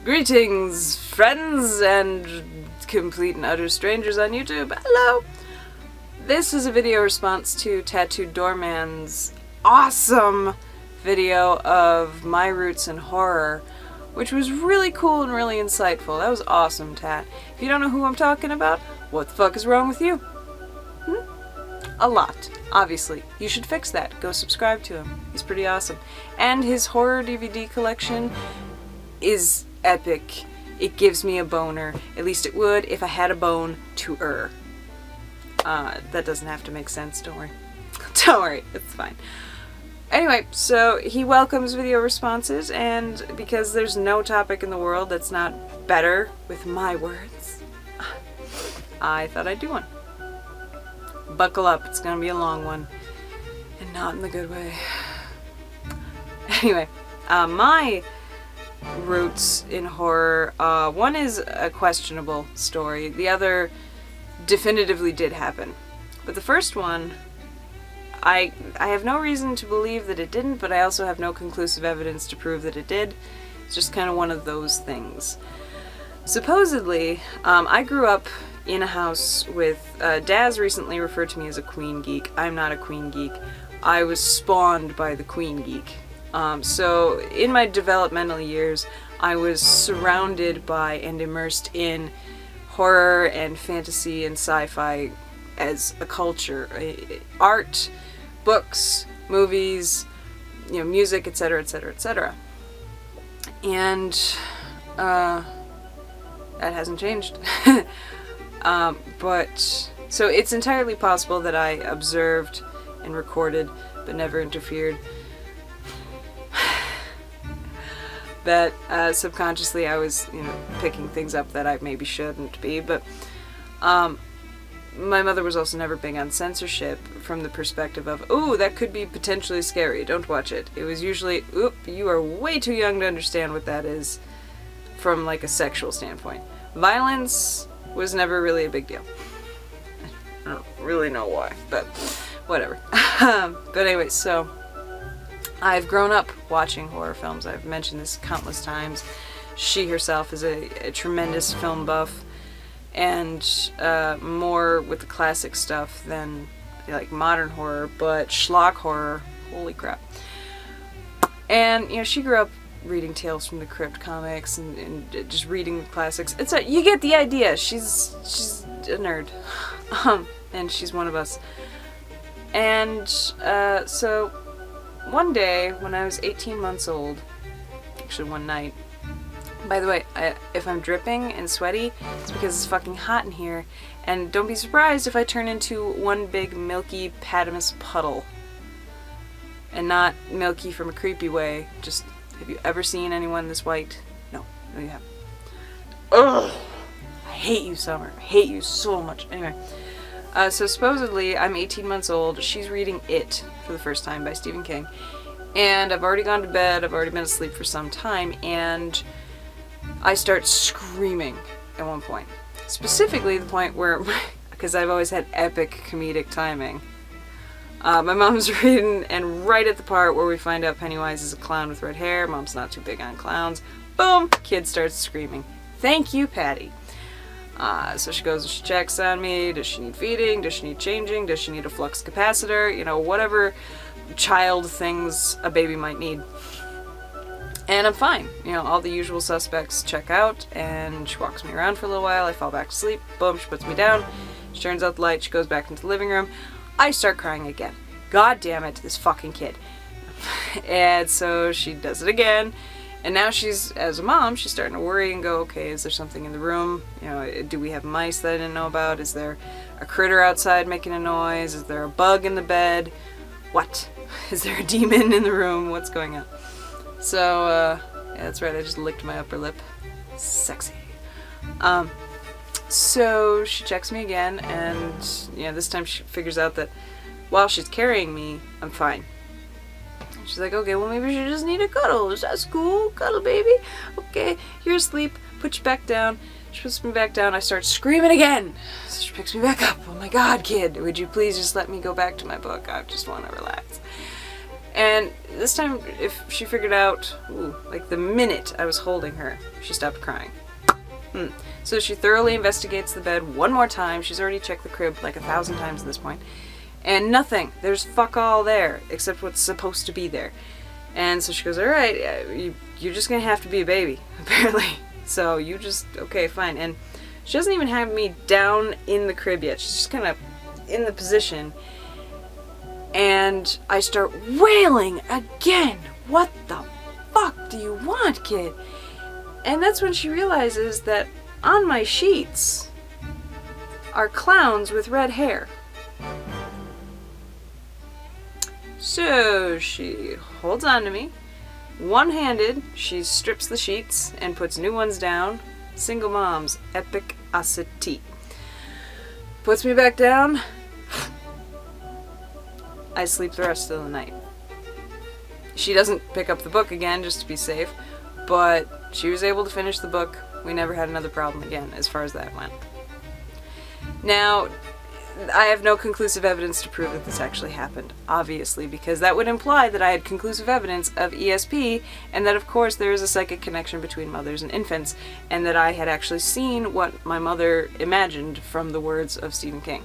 Greetings, friends and complete and utter strangers on YouTube. Hello! This is a video response to Tattooeddoorman's awesome video of my roots in horror, which was really cool and really insightful. That was awesome, Tat. If you don't know who I'm talking about, what the fuck is wrong with you? A lot, obviously. You should fix that. Go subscribe to him. He's pretty awesome. And his horror DVD collection is epic. It gives me a boner. At least it would if I had a bone to err. That doesn't have to make sense, don't worry. Don't worry, it's fine. Anyway, so he welcomes video responses, and because there's no topic in the world that's not better with my words, I thought I'd do one. Buckle up, it's gonna be a long one. And not in the good way. Anyway, my roots in horror, one is a questionable story, the other definitively did happen. But the first one, I have no reason to believe that it didn't, but I also have no conclusive evidence to prove that it did. It's just kind of one of those things. Supposedly, I grew up in a house with, Daz recently referred to me as a queen geek. I'm not a queen geek. I was spawned by the queen geek. So in my developmental years, I was surrounded by and immersed in horror and fantasy and sci-fi as a culture. Art, books, movies, music, etc., etc., etc. And that hasn't changed. But so it's entirely possible that I observed and recorded but never interfered. That subconsciously I was, picking things up that I maybe shouldn't be, but my mother was also never big on censorship from the perspective of, ooh, that could be potentially scary, don't watch it. It was usually, oop, you are way too young to understand what that is from like a sexual standpoint. Violence was never really a big deal. I don't really know why, but whatever. But anyway, so I've grown up watching horror films. I've mentioned this countless times. She herself is a tremendous film buff, and more with the classic stuff than like modern horror, but schlock horror, holy crap. And she grew up reading Tales from the Crypt comics and just reading the classics. You get the idea. She's a nerd, and she's one of us. And so one day when I was 18 months old, actually one night. By the way, if I'm dripping and sweaty, it's because it's fucking hot in here. And don't be surprised if I turn into one big milky Pattimus puddle. And not milky from a creepy way. Just, have you ever seen anyone this white? No you haven't. Ugh! I hate you, Summer. I hate you so much. Anyway, so supposedly I'm 18 months old. She's reading It for the first time by Stephen King. And I've already gone to bed. I've already been asleep for some time. And I start screaming at one point. Specifically the point where, because I've always had epic comedic timing, my mom's reading, and right at the part where we find out Pennywise is a clown with red hair, Mom's not too big on clowns, boom, kid starts screaming. Thank you, Patty. So she goes and she checks on me. Does she need feeding? Does she need changing? Does she need a flux capacitor? Whatever child things a baby might need. And I'm fine. All the usual suspects check out, and she walks me around for a little while. I fall back to sleep. Boom, she puts me down. She turns out the light. She goes back into the living room. I start crying again. God damn it, this fucking kid. And so she does it again. And now she's, as a mom, she's starting to worry and go, okay, is there something in the room? Do we have mice that I didn't know about? Is there a critter outside making a noise? Is there a bug in the bed? What? Is there a demon in the room? What's going on? So, yeah, that's right, I just licked my upper lip. Sexy. So she checks me again, and, this time she figures out that while she's carrying me, I'm fine. And she's like, okay, well, maybe she just need a cuddle. Is that cool? Cuddle, baby? Okay, you're asleep. Put you back down. She puts me back down. I start screaming again. So she picks me back up. Oh my God, kid, would you please just let me go back to my book? I just want to relax. And this time, if she figured out, like the minute I was holding her, she stopped crying. So she thoroughly investigates the bed one more time. She's already checked the crib like 1,000 times at this point. And nothing. There's fuck all there, except what's supposed to be there. And so she goes, alright, you're just gonna have to be a baby, apparently. So you just, okay, fine. And she doesn't even have me down in the crib yet. She's just kind of in the position. And I start wailing again. What the fuck do you want, kid? And that's when she realizes that on my sheets are clowns with red hair. So she holds on to me. One-handed, she strips the sheets and puts new ones down. Single mom's epic acity. Puts me back down. I sleep the rest of the night. She doesn't pick up the book again just to be safe, but she was able to finish the book. We never had another problem again as far as that went. Now, I have no conclusive evidence to prove that this actually happened, obviously, because that would imply that I had conclusive evidence of ESP, and that of course there is a psychic connection between mothers and infants, and that I had actually seen what my mother imagined from the words of Stephen King.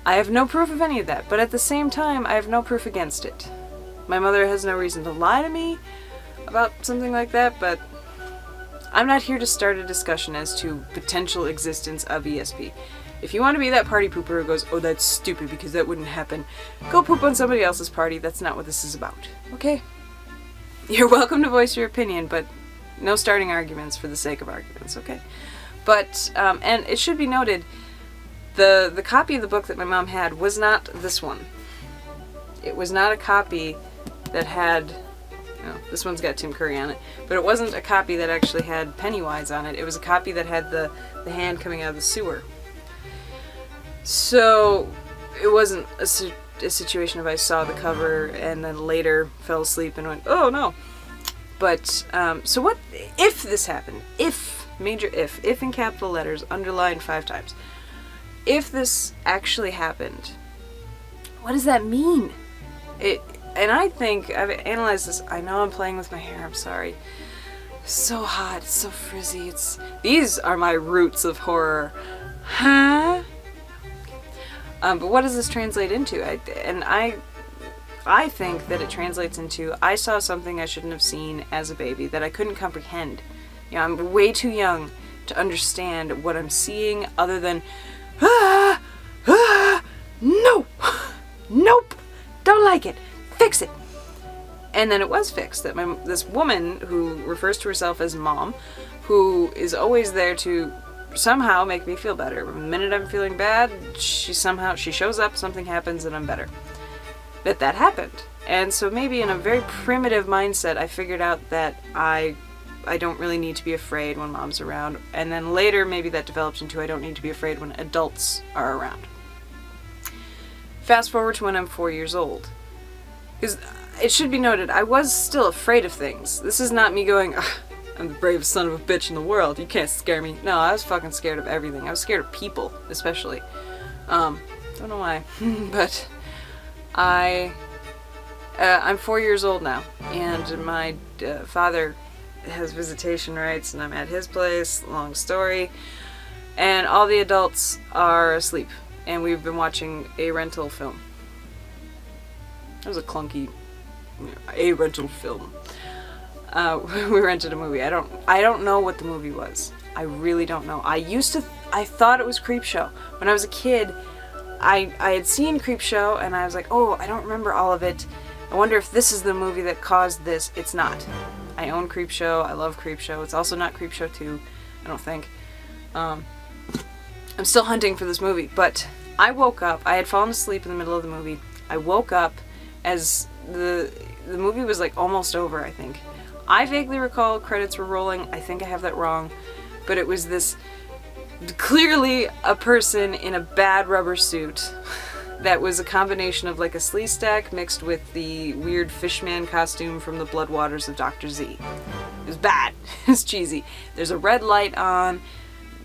I have no proof of any of that, but at the same time, I have no proof against it. My mother has no reason to lie to me about something like that, but I'm not here to start a discussion as to potential existence of ESP. If you want to be that party pooper who goes, oh, that's stupid because that wouldn't happen, go poop on somebody else's party. That's not what this is about, okay? You're welcome to voice your opinion, but no starting arguments for the sake of arguments, okay? But, and it should be noted, the copy of the book that my mom had was not this one. It was not a copy that had, this one's got Tim Curry on it, but it wasn't a copy that actually had Pennywise on it. It was a copy that had the hand coming out of the sewer. So it wasn't a situation of I saw the cover and then later fell asleep and went, oh no. But, so what, if this happened, if, major if in capital letters, underlined 5 times, if this actually happened, what does that mean? And I think, I've analyzed this, I know I'm playing with my hair, I'm sorry. It's so hot, it's so frizzy, these are my roots of horror. Huh? But what does this translate into? I think that it translates into, I saw something I shouldn't have seen as a baby that I couldn't comprehend. I'm way too young to understand what I'm seeing other than, no, nope, don't like it, fix it. And then it was fixed, that this woman who refers to herself as Mom, who is always there to somehow make me feel better. The minute I'm feeling bad, she shows up, something happens, and I'm better. That happened. And so maybe in a very primitive mindset, I figured out that I don't really need to be afraid when Mom's around. And then later, maybe that developed into I don't need to be afraid when adults are around. Fast forward to when I'm 4 years old. Because it should be noted, I was still afraid of things. This is not me going, I'm the bravest son of a bitch in the world, you can't scare me. No, I was fucking scared of everything. I was scared of people, especially. Don't know why, but I'm 4 years old now, and my father has visitation rights, and I'm at his place, long story, and all the adults are asleep, and we've been watching a rental film. That was a clunky, a rental film. We rented a movie. I don't know what the movie was. I really don't know. I thought it was Creepshow. When I was a kid, I had seen Creepshow and I was like, oh, I don't remember all of it. I wonder if this is the movie that caused this. It's not. I own Creepshow. I love Creepshow. It's also not Creepshow 2, I don't think. I'm still hunting for this movie, but I woke up. I had fallen asleep in the middle of the movie. I woke up as the movie was like almost over, I think. I vaguely recall credits were rolling. I think I have that wrong. But it was this, clearly a person in a bad rubber suit that was a combination of like a slee stack mixed with the weird fishman costume from the Blood Waters of Dr. Z. It was bad. It's cheesy. There's a red light on.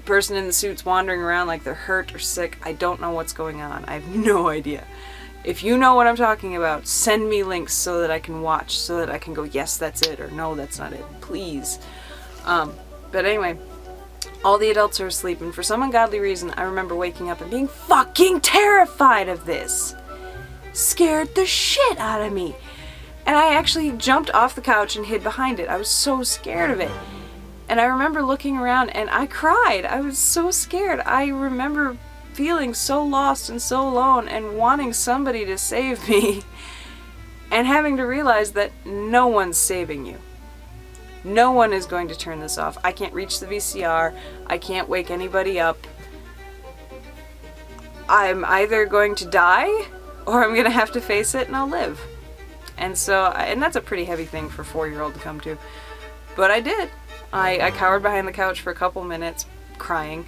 Person in the suit's wandering around like they're hurt or sick. I don't know what's going on. I have no idea. If you know what I'm talking about, send me links so that I can watch, so that I can go, yes, that's it, or no, that's not it, please. But anyway, all the adults are asleep, and for some ungodly reason, I remember waking up and being fucking terrified of this. Scared the shit out of me. And I actually jumped off the couch and hid behind it. I was so scared of it. And I remember looking around and I cried. I was so scared. I remember feeling so lost and so alone and wanting somebody to save me. And having to realize that no one's saving you. No one is going to turn this off. I can't reach the VCR. I can't wake anybody up. I'm either going to die or I'm going to have to face it and I'll live. And so, and that's a pretty heavy thing for a 4-year-old to come to. But I did. I cowered behind the couch for a couple minutes, crying.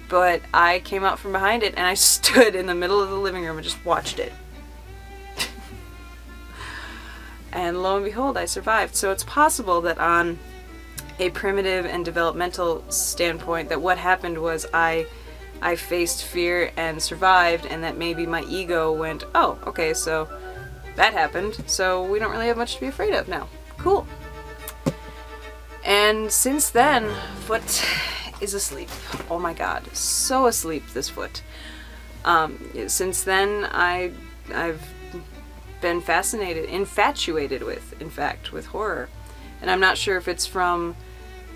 But I came out from behind it and I stood in the middle of the living room and just watched it. And lo and behold, I survived. So it's possible that on a primitive and developmental standpoint, that what happened was I faced fear and survived, and that maybe my ego went, oh, okay, so that happened, so we don't really have much to be afraid of now. Cool. And since then, Foot is asleep. Oh my god, so asleep, this Foot. Since then, I've been infatuated with, in fact, with horror. And I'm not sure if it's from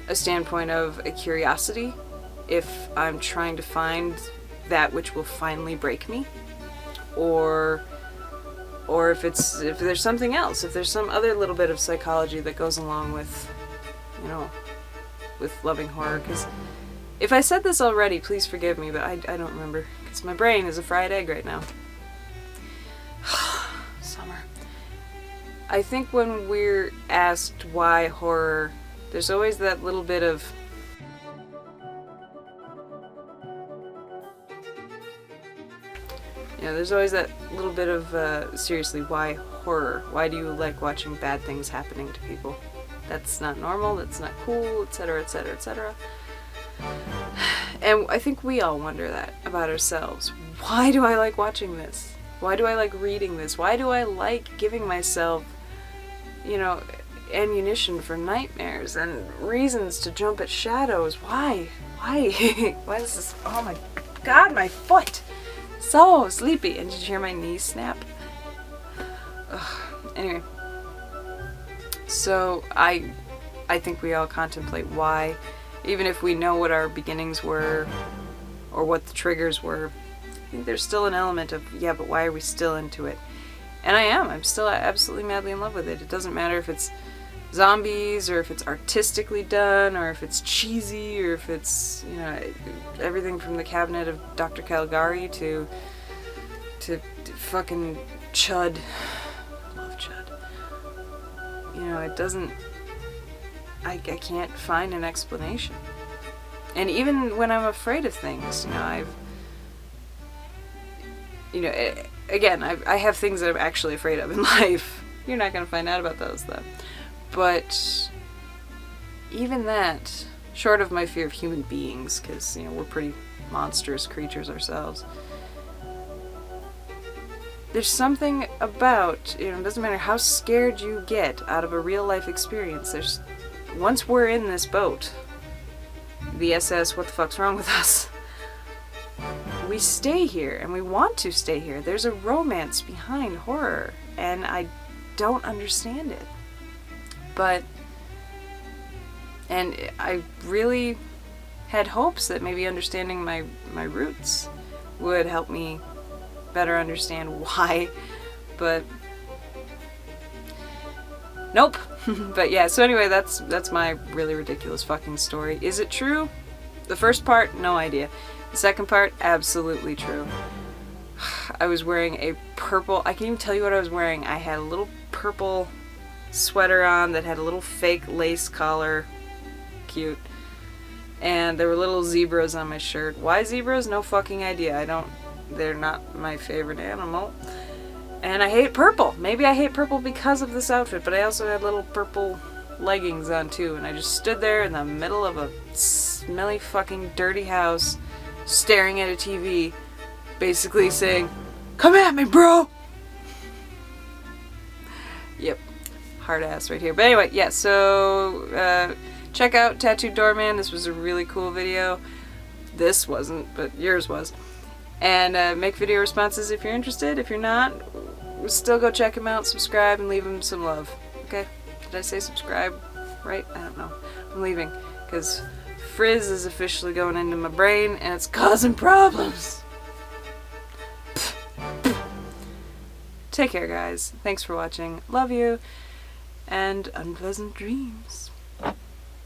a standpoint of a curiosity, if I'm trying to find that which will finally break me, or if there's something else, if there's some other little bit of psychology that goes along with, you know, with loving horror. Because if I said this already, please forgive me, but I don't remember, because my brain is a fried egg right now. Summer. I think when we're asked why horror, there's always that little bit of, you know, there's always that little bit of, seriously, why horror? Why do you like watching bad things happening to people? That's not normal, that's not cool, etc., etc., etc. And I think we all wonder that about ourselves. Why do I like watching this? Why do I like reading this? Why do I like giving myself, you know, ammunition for nightmares and reasons to jump at shadows? Why? Why? Why is this? Oh my god, my foot! So sleepy. And did you hear my knee snap? Ugh. Anyway. So I think we all contemplate why, even if we know what our beginnings were or what the triggers were. I think there's still an element of, yeah, but why are we still into it? And I'm still absolutely madly in love with it. It doesn't matter if it's zombies or if it's artistically done or if it's cheesy or if it's, you know, everything from the Cabinet of Dr. Caligari to fucking Chud. I love Chud. You know, it doesn't, I can't find an explanation. And even when I'm afraid of things, I have things that I'm actually afraid of in life. You're not going to find out about those, though. But even that, short of my fear of human beings, because, you know, we're pretty monstrous creatures ourselves, there's something about, you know, it doesn't matter how scared you get out of a real life experience, once we're in this boat, the SS, what the fuck's wrong with us? We stay here, and we want to stay here. There's a romance behind horror, and I don't understand it. And I really had hopes that maybe understanding my roots would help me better understand why, but nope. But yeah, so anyway, that's my really ridiculous fucking story. Is it true? The first part, no idea. The second part, absolutely true. I was wearing a purple, I can't even tell you what I was wearing. I had a little purple sweater on that had a little fake lace collar. Cute. And there were little zebras on my shirt. Why zebras? No fucking idea. They're not my favorite animal. And I hate purple. Maybe I hate purple because of this outfit, but I also had little purple leggings on too, and I just stood there in the middle of a smelly fucking dirty house staring at a TV, basically saying, Come at me, bro! Yep. Hard ass right here. But anyway, yeah, so check out Tattooeddoorman. This was a really cool video. This wasn't, but yours was. And make video responses if you're interested. If you're not, still go check him out, subscribe, and leave him some love. Okay? Did I say subscribe right? I don't know. I'm leaving because frizz is officially going into my brain and it's causing problems. Take care, guys. Thanks for watching. Love you. And unpleasant dreams.